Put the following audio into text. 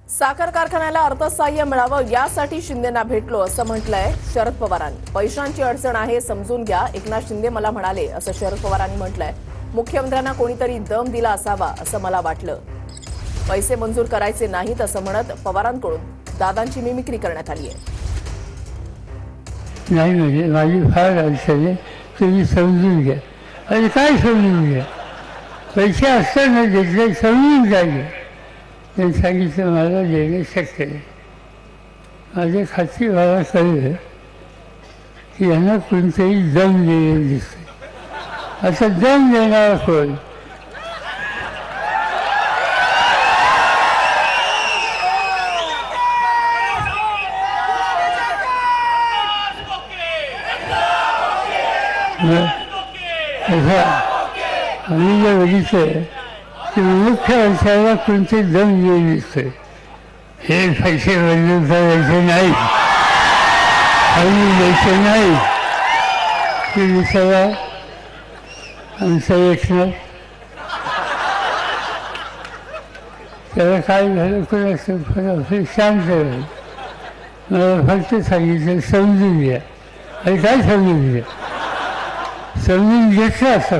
साखर कारखान्याला अर्थसहाय्य मिळावं यासाठी शिंदेंना भेटलो असं म्हटलंय शरद पवारांनी। पैशांची अडचण आहे समजून घ्या, एकनाथ शिंदे मला म्हणाले असं शरद पवारांनी म्हटलंय। मुख्यमंत्र्यांना कोणीतरी दम दिला असावा असं मला वाटलं। पैसे मंजूर करायचे नाहीत असं म्हणत पवारांकडून दादांची मिमिक्री करण्यात आली आहे। नाही म्हणजे माझी फार अडचण आहे, तुम्ही समजून घ्या। अरे काय समजून घ्या, पैसे असताना घेतले समजून घ्या। त्यांनी सांगितलं मला देणे शक्य नाही। माझ्या खात्री मला कळलं की यांना कोणतंही दम दिलेलं दिसतं। आता दम देणारा कोण? आम्ही जे बघितलं की मुख्य वर्षाला कोणते दम दिलेले दिसतंय। हे पैसे मंजूर करायचे नाही, आम्ही द्यायचे नाही की दिसायला आमचा एकनाथ त्याला काय झालं कोण असं पण शांत राहील। मला फक्त सांगितलं समजून घ्या। आणि काय समजून घ्या? समजून घेतलं असं